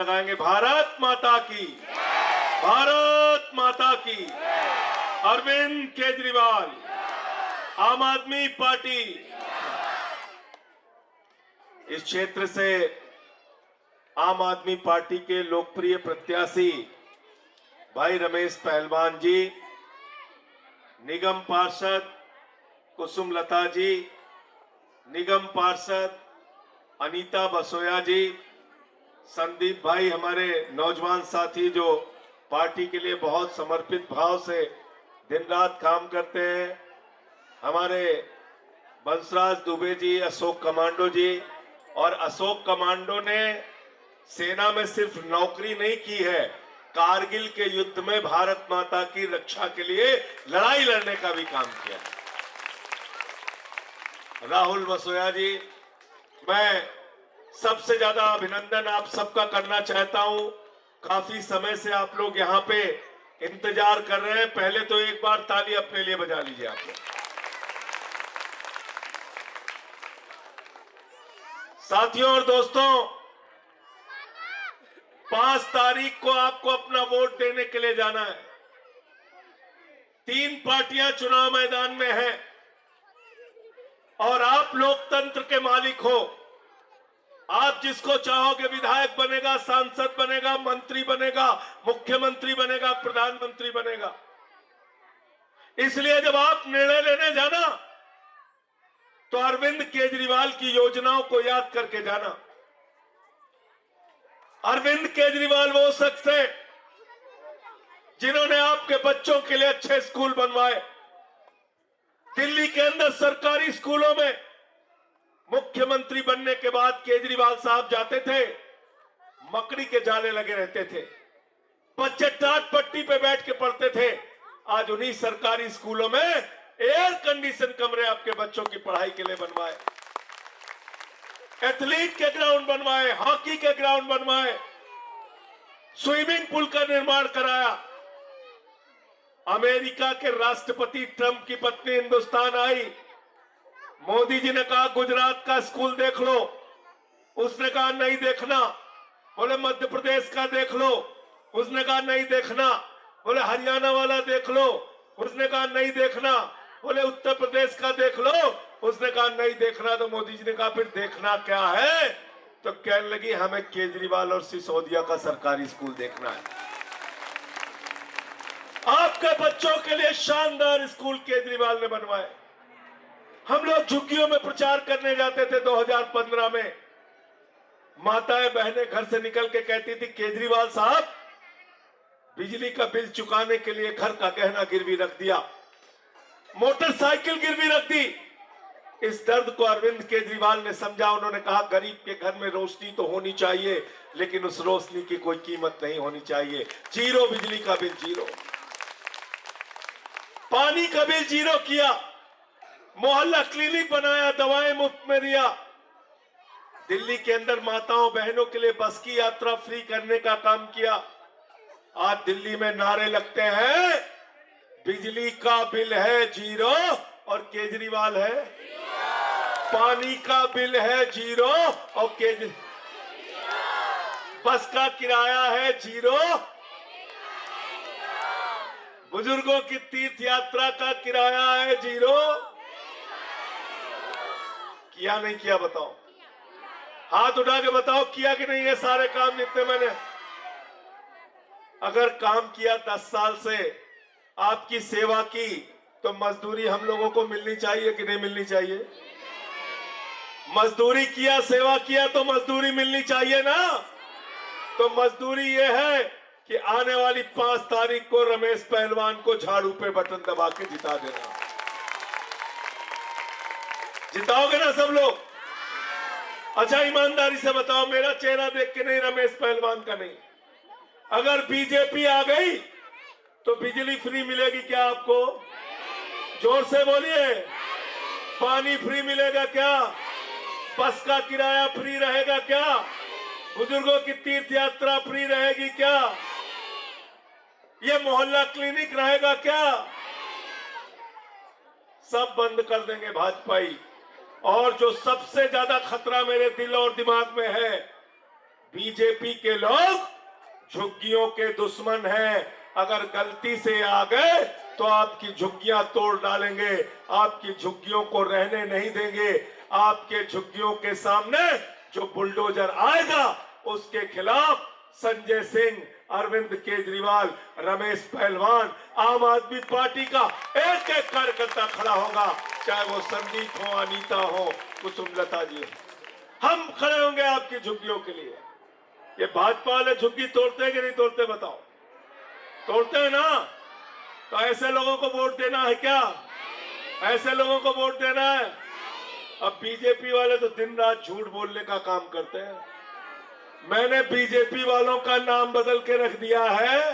लगाएंगे। भारत माता की, भारत माता की। अरविंद केजरीवाल, आम आदमी पार्टी। इस क्षेत्र से आम आदमी पार्टी के लोकप्रिय प्रत्याशी भाई रमेश पहलवान जी, निगम पार्षद कुसुम लता जी, निगम पार्षद अनीता बसोया जी, संदीप भाई हमारे नौजवान साथी जो पार्टी के लिए बहुत समर्पित भाव से दिन रात काम करते हैं, हमारे बंसराज दुबे जी, अशोक कमांडो जी। और अशोक कमांडो ने सेना में सिर्फ नौकरी नहीं की है, कारगिल के युद्ध में भारत माता की रक्षा के लिए लड़ाई लड़ने का भी काम किया। राहुल बसोया जी, मैं सबसे ज्यादा अभिनंदन आप सबका करना चाहता हूं। काफी समय से आप लोग यहां पे इंतजार कर रहे हैं। पहले तो एक बार ताली अपने लिए बजा लीजिए आप लोग। साथियों और दोस्तों, 5 तारीख को आपको अपना वोट देने के लिए जाना है। 3 पार्टियां चुनाव मैदान में हैं और आप लोकतंत्र के मालिक हो। आप जिसको चाहोगे विधायक बनेगा, सांसद बनेगा, मंत्री बनेगा, मुख्यमंत्री बनेगा, प्रधानमंत्री बनेगा। इसलिए जब आप निर्णय लेने जाना तो अरविंद केजरीवाल की योजनाओं को याद करके जाना। अरविंद केजरीवाल वो शख्स है जिन्होंने आपके बच्चों के लिए अच्छे स्कूल बनवाए। दिल्ली के अंदर सरकारी स्कूलों में मुख्यमंत्री बनने के बाद केजरीवाल साहब जाते थे, मकड़ी के जाले लगे रहते थे, बच्चे टाट पट्टी पे बैठ के पढ़ते थे। आज उन्हीं सरकारी स्कूलों में एयर कंडीशन कमरे आपके बच्चों की पढ़ाई के लिए बनवाए, एथलीट के ग्राउंड बनवाए, हॉकी के ग्राउंड बनवाए, स्विमिंग पूल का निर्माण कराया। अमेरिका के राष्ट्रपति ट्रंप की पत्नी हिंदुस्तान आई, मोदी जी ने कहा गुजरात का स्कूल देख लो, उसने कहा नहीं देखना। बोले मध्य प्रदेश का देख लो, उसने कहा नहीं देखना। बोले हरियाणा वाला देख लो, उसने कहा नहीं देखना। बोले उत्तर प्रदेश का देख लो, उसने कहा नहीं देखना। तो मोदी जी ने कहा फिर देखना क्या है? तो कहने लगी हमें केजरीवाल और सिसोदिया का सरकारी स्कूल देखना है। आपके बच्चों के लिए शानदार स्कूल केजरीवाल ने बनवाए। हम लोग झुग्गियों में प्रचार करने जाते थे 2015 में। माताएं बहनें घर से निकल के कहती थी केजरीवाल साहब बिजली का बिल चुकाने के लिए घर का गहना गिरवी रख दिया, मोटरसाइकिल गिरवी रख दी। इस दर्द को अरविंद केजरीवाल ने समझा। उन्होंने कहा गरीब के घर में रोशनी तो होनी चाहिए, लेकिन उस रोशनी की कोई कीमत नहीं होनी चाहिए। जीरो बिजली का बिल, जीरो पानी का बिल जीरो किया, मोहल्ला क्लिनिक बनाया, दवाएं मुफ्त में दिया। दिल्ली के अंदर माताओं बहनों के लिए बस की यात्रा फ्री करने का काम किया। आज दिल्ली में नारे लगते हैं बिजली का बिल है जीरो और केजरीवाल है, पानी का बिल है जीरो और बस का किराया है जीरो, बुजुर्गों की तीर्थ यात्रा का किराया है जीरो। किया नहीं किया बताओ? हाथ उठा के बताओ किया कि नहीं? ये सारे काम जितने मैंने अगर काम किया 10 साल से आपकी सेवा की, तो मजदूरी हम लोगों को मिलनी चाहिए कि नहीं मिलनी चाहिए? मजदूरी किया, सेवा किया तो मजदूरी मिलनी चाहिए ना। तो मजदूरी ये है कि आने वाली 5 तारीख को रमेश पहलवान को झाड़ू पे बटन दबा के जिता देना। जिताओगे ना सब लोग? अच्छा ईमानदारी से बताओ, मेरा चेहरा देख के नहीं, रमेश पहलवान का नहीं। अगर बीजेपी आ गई तो बिजली फ्री मिलेगी क्या आपको? जोर से बोलिए। पानी फ्री मिलेगा क्या? बस का किराया फ्री रहेगा क्या? बुजुर्गों की तीर्थ यात्रा फ्री रहेगी क्या? ये मोहल्ला क्लिनिक रहेगा क्या? सब बंद कर देंगे भाजपाई। और जो सबसे ज्यादा खतरा मेरे दिल और दिमाग में है, बीजेपी के लोग झुग्गियों के दुश्मन हैं। अगर गलती से आ गए तो आपकी झुग्गियां तोड़ डालेंगे, आपकी झुग्गियों को रहने नहीं देंगे। आपके झुग्गियों के सामने जो बुलडोजर आएगा उसके खिलाफ संजय सिंह, अरविंद केजरीवाल, रमेश पहलवान, आम आदमी पार्टी का एक एक कार्यकर्ता खड़ा होगा, चाहे वो संदीप हो, अनीता हो, कुसुमलता जी हो। हम खड़े होंगे आपकी झुग्गियों के लिए। ये भाजपा वाले झुग्गी तोड़ते हैं कि नहीं तोड़ते बताओ? तोड़ते हैं ना? तो ऐसे लोगों को वोट देना है क्या? ऐसे लोगों को वोट देना है? अब बीजेपी वाले तो दिन रात झूठ बोलने का काम करते हैं। मैंने बीजेपी वालों का नाम बदल के रख दिया है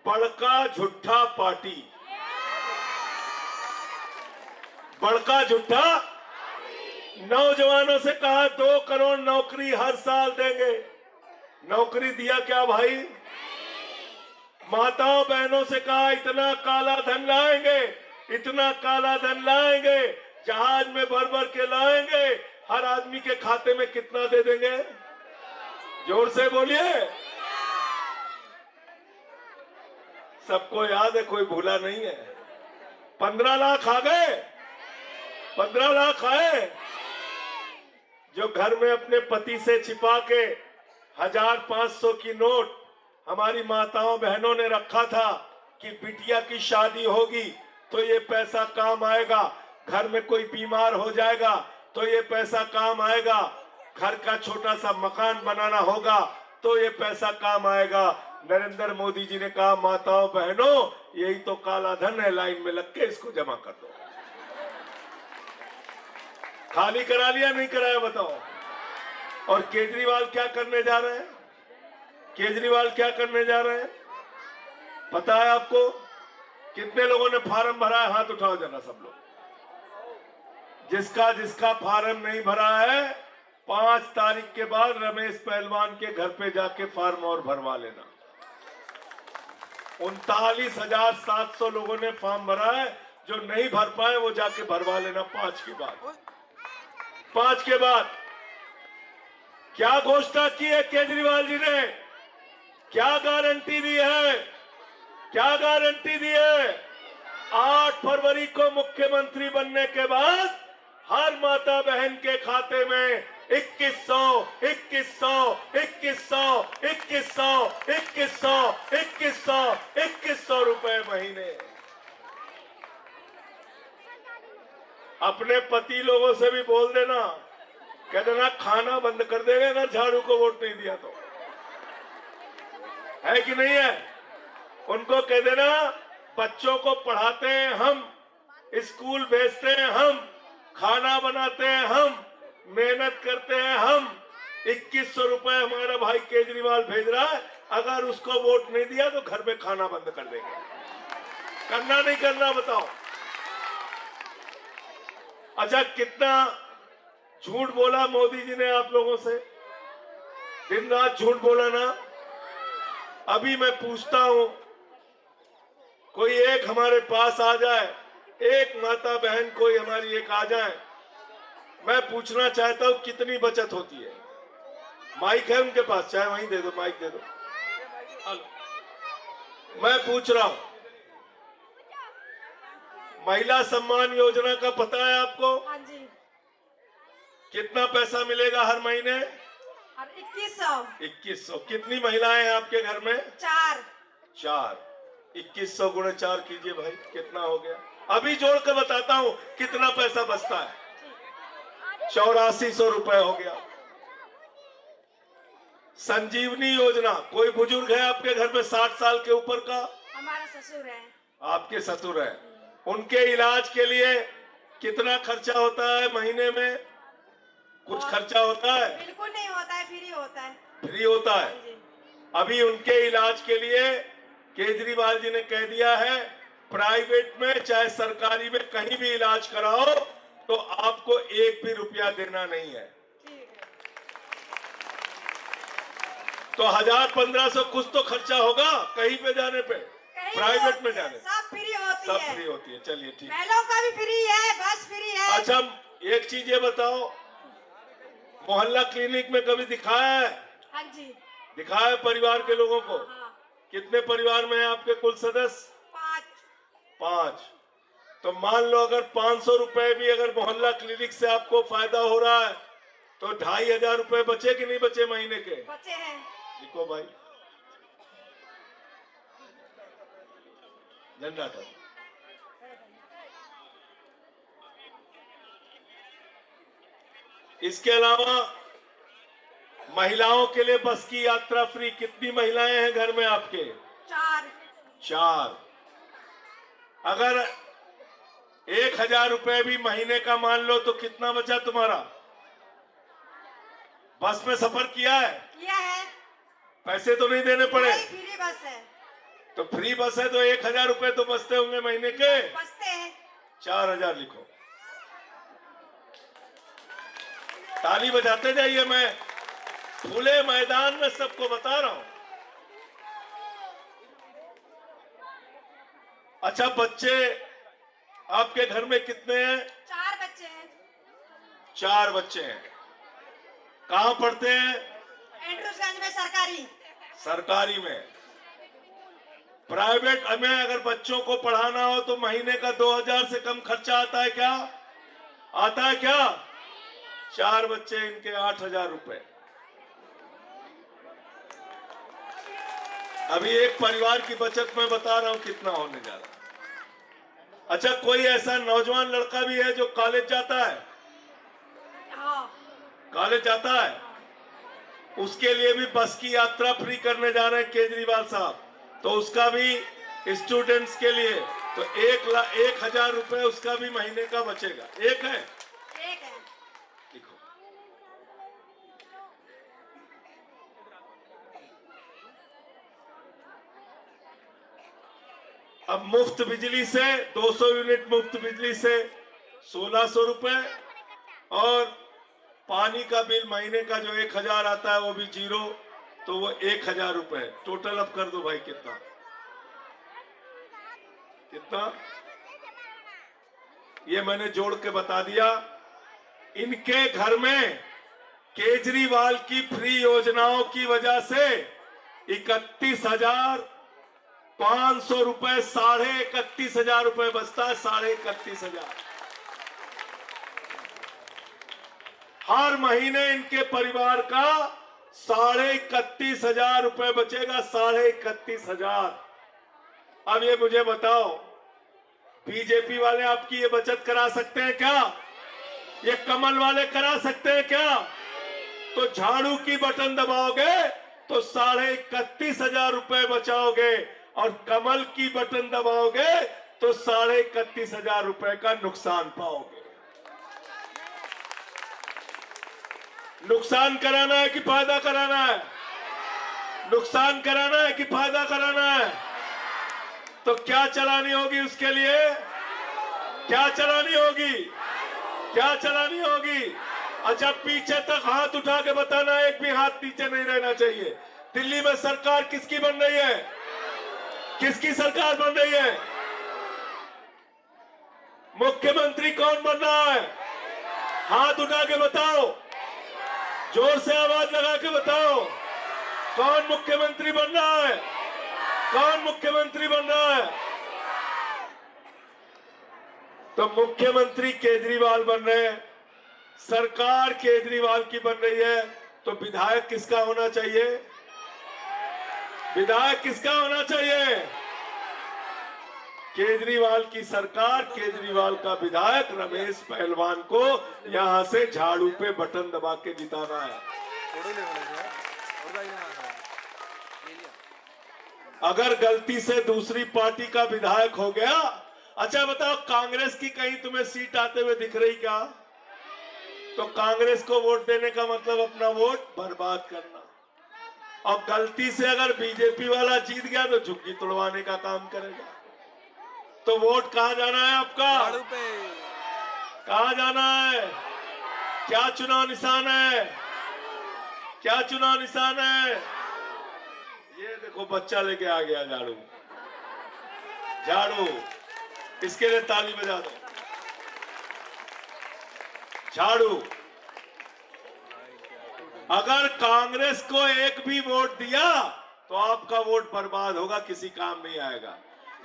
बड़का झूठा पार्टी। बड़का झूठा। नौजवानों से कहा 2 करोड़ नौकरी हर साल देंगे। नौकरी दिया क्या भाई? माताओं बहनों से कहा इतना काला धन लाएंगे, इतना काला धन लाएंगे, जहाज में भर भर के लाएंगे, हर आदमी के खाते में कितना दे देंगे? जोर से बोलिए। सबको याद है, कोई भूला नहीं है। 15 लाख आ गए, 15 लाख आए। जो घर में अपने पति से छिपा के 1500 की नोट हमारी माताओं बहनों ने रखा था कि बिटिया की शादी होगी तो ये पैसा काम आएगा, घर में कोई बीमार हो जाएगा तो ये पैसा काम आएगा, घर का छोटा सा मकान बनाना होगा तो ये पैसा काम आएगा। नरेंद्र मोदी जी ने कहा माताओं बहनों यही तो काला धन है, लाइन में लग के इसको जमा कर दो। खाली करा लिया नहीं कराया बताओ? और केजरीवाल क्या करने जा रहे हैं? केजरीवाल क्या करने जा रहे हैं पता है आपको? कितने लोगों ने फार्म भरा है? हाथ उठाओ जरा सब लोग। जिसका जिसका फार्म नहीं भरा है 5 तारीख के बाद रमेश पहलवान के घर पे जाके फार्म और भरवा लेना। 39,700 लोगों ने फॉर्म भरा है, जो नहीं भर पाए वो जाके भरवा लेना 5 के बाद। 5 के बाद क्या घोषणा की है केजरीवाल जी ने? क्या गारंटी दी है? क्या गारंटी दी है? 8 फरवरी को मुख्यमंत्री बनने के बाद हर माता बहन के खाते में 2100, 2100, 2100, 2100, 2100, 2100, 2100 रुपए महीने। अपने पति लोगों से भी बोल देना, कह देना खाना बंद कर देगा अगर झाड़ू को वोट नहीं दिया तो। है कि नहीं है? उनको कह देना बच्चों को पढ़ाते हैं हम, स्कूल भेजते हैं हम, खाना बनाते हैं हम, मेहनत करते हैं हम। 2100 रुपए हमारा भाई केजरीवाल भेज रहा है, अगर उसको वोट नहीं दिया तो घर में खाना बंद कर देंगे। करना नहीं करना बताओ? अच्छा कितना झूठ बोला मोदी जी ने आप लोगों से? दिन रात झूठ बोला ना। अभी मैं पूछता हूं, कोई एक हमारे पास आ जाए, एक माता बहन कोई हमारी एक आ जाए, मैं पूछना चाहता हूं कितनी बचत होती है? माइक है उनके पास? चाहे वहीं दे दो, माइक दे दो। मैं पूछ रहा हूं, महिला सम्मान योजना का पता है आपको? हाँ जी। कितना पैसा मिलेगा हर महीने? 2100। 2100। कितनी महिलाएं हैं आपके घर में? 4। 4। 2100 गुणे 4 कीजिए भाई, कितना हो गया? अभी जोड़ के बताता हूं कितना पैसा बचता है। 8400 रुपए हो गया। संजीवनी योजना, कोई बुजुर्ग है आपके घर में 60 साल के ऊपर का? हमारा ससुर है। आपके ससुर है, उनके इलाज के लिए कितना खर्चा होता है महीने में? कुछ खर्चा होता है? बिल्कुल नहीं होता है, फ्री होता है। फ्री होता है। अभी उनके इलाज के लिए केजरीवाल जी ने कह दिया है प्राइवेट में चाहे सरकारी में कहीं भी इलाज कराओ तो आपको 1 भी रुपया देना नहीं है। तो 1000-1500 कुछ तो खर्चा होगा कहीं पे जाने पे, प्राइवेट में जाने। सब फ्री होती है। सब फ्री होती है। चलिए ठीक। महिलाओं का भी फ्री है, बस फ्री है। अच्छा एक चीज ये बताओ, मोहल्ला क्लिनिक में कभी दिखाया है? हाँ जी। दिखाए परिवार के लोगों को। हाँ। कितने परिवार में हैं आपके कुल सदस्य? 5। 5। तो मान लो अगर 500 रुपए भी अगर मोहल्ला क्लिनिक से आपको फायदा हो रहा है तो 2500 रुपए बचे कि नहीं बचे महीने के? बच्चे हैं। लिखो भाई, झंडा था। इसके अलावा महिलाओं के लिए बस की यात्रा फ्री। कितनी महिलाएं हैं घर में आपके? 4। 4। अगर 1000 रुपए भी महीने का मान लो तो कितना बचा तुम्हारा? बस में सफर किया है? किया है। पैसे तो नहीं देने पड़े? नहीं, फ्री बस है। तो फ्री बस है तो 1000 रुपए तो बचते होंगे महीने के? बचते हैं। 4000 लिखो। ताली बजाते जाइए, मैं खुले मैदान में सबको बता रहा हूं। अच्छा, बच्चे आपके घर में कितने हैं? 4 बच्चे हैं। 4 बच्चे हैं। कहां पढ़ते हैं? एंड्रूसगंज में सरकारी। सरकारी में। प्राइवेट में अगर बच्चों को पढ़ाना हो तो महीने का 2000 से कम खर्चा आता है क्या? आता है क्या? 4 बच्चे, इनके 8000 रुपए। अभी एक परिवार की बचत मैं बता रहा हूं कितना होने जा रहा है। अच्छा, कोई ऐसा नौजवान लड़का भी है जो कॉलेज जाता है? हाँ। कॉलेज जाता है, उसके लिए भी बस की यात्रा फ्री करने जा रहे हैं केजरीवाल साहब। तो उसका भी स्टूडेंट्स के लिए तो 1000 रुपए उसका भी महीने का बचेगा। एक है? एक है। देखो, अब मुफ्त बिजली से 200 यूनिट मुफ्त बिजली से 1600 रुपए, और पानी का बिल महीने का जो 1000 आता है वो भी 0, तो वो 1000 रुपए। टोटल अब कर दो भाई, कितना कितना? ये मैंने जोड़ के बता दिया। इनके घर में केजरीवाल की फ्री योजनाओं की वजह से 31,500 रुपए, 31,500 रुपए बचता है। 31,500 हर महीने इनके परिवार का 31,500 रुपए बचेगा। 31,500। अब ये मुझे बताओ, बीजेपी वाले आपकी ये बचत करा सकते हैं क्या? ये कमल वाले करा सकते हैं क्या? तो झाड़ू की बटन दबाओगे तो 31,500 रुपए बचाओगे, और कमल की बटन दबाओगे तो 31,500 रुपए का नुकसान पाओगे। नुकसान कराना है कि फायदा कराना है? नुकसान कराना है कि फायदा कराना है? तो क्या चलानी होगी उसके लिए? क्या चलानी होगी? क्या चलानी होगी? अच्छा, पीछे तक हाथ उठा के बताना, एक भी हाथ नीचे नहीं रहना चाहिए। दिल्ली में सरकार किसकी बन रही है? किसकी सरकार बन रही है? मुख्यमंत्री कौन बन रहा है? हाथ उठा के बताओ, जोर से आवाज लगा के बताओ, कौन मुख्यमंत्री बन रहा है? कौन मुख्यमंत्री बन रहा है? तो मुख्यमंत्री केजरीवाल बन रहे हैं, सरकार केजरीवाल की बन रही है। तो विधायक किसका होना चाहिए? विधायक किसका होना चाहिए? केजरीवाल की सरकार, केजरीवाल का विधायक रमेश पहलवान को यहां से झाड़ू पे बटन दबा के जिताना है। अगर गलती से दूसरी पार्टी का विधायक हो गया, अच्छा बताओ, कांग्रेस की कहीं तुम्हें सीट आते हुए दिख रही क्या? तो कांग्रेस को वोट देने का मतलब अपना वोट बर्बाद करना। और गलती से अगर बीजेपी वाला जीत गया तो झुग्गी तोड़वाने का काम करेगा। तो वोट कहां जाना है आपका? झाड़ू पे। कहां जाना है? क्या चुनाव निशान है? क्या चुनाव निशान है? ये देखो, बच्चा लेके आ गया झाड़ू। झाड़ू, इसके लिए ताली बजा दो। झाड़ू, अगर कांग्रेस को एक भी वोट दिया तो आपका वोट बर्बाद होगा, किसी काम नहीं आएगा।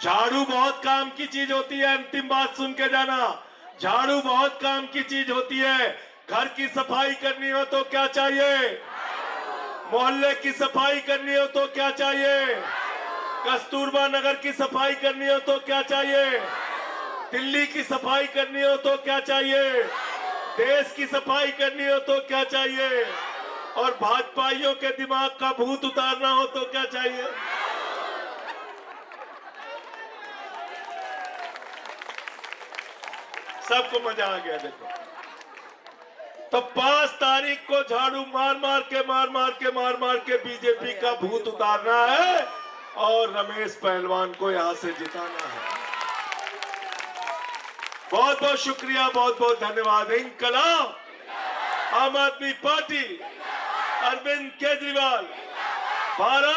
झाड़ू बहुत काम की चीज होती है, अंतिम बात सुन के जाना। झाड़ू बहुत काम की चीज होती है। घर की सफाई करनी हो तो क्या चाहिए? मोहल्ले की सफाई करनी हो तो क्या चाहिए? कस्तूरबा नगर की सफाई करनी हो तो क्या चाहिए? दिल्ली की सफाई करनी हो तो क्या चाहिए? देश की सफाई करनी हो तो क्या चाहिए? और भाजपाइयों के दिमाग का भूत उतारना हो तो क्या चाहिए? सबको मजा आ गया। देखो, तो 5 तारीख को झाड़ू मार मार के बीजेपी का भूत उतारना है और रमेश पहलवान को यहां से जिताना है। बहुत बहुत शुक्रिया, बहुत बहुत धन्यवाद। इंकलाब, आम आदमी पार्टी, अरविंद केजरीवाल, भारत।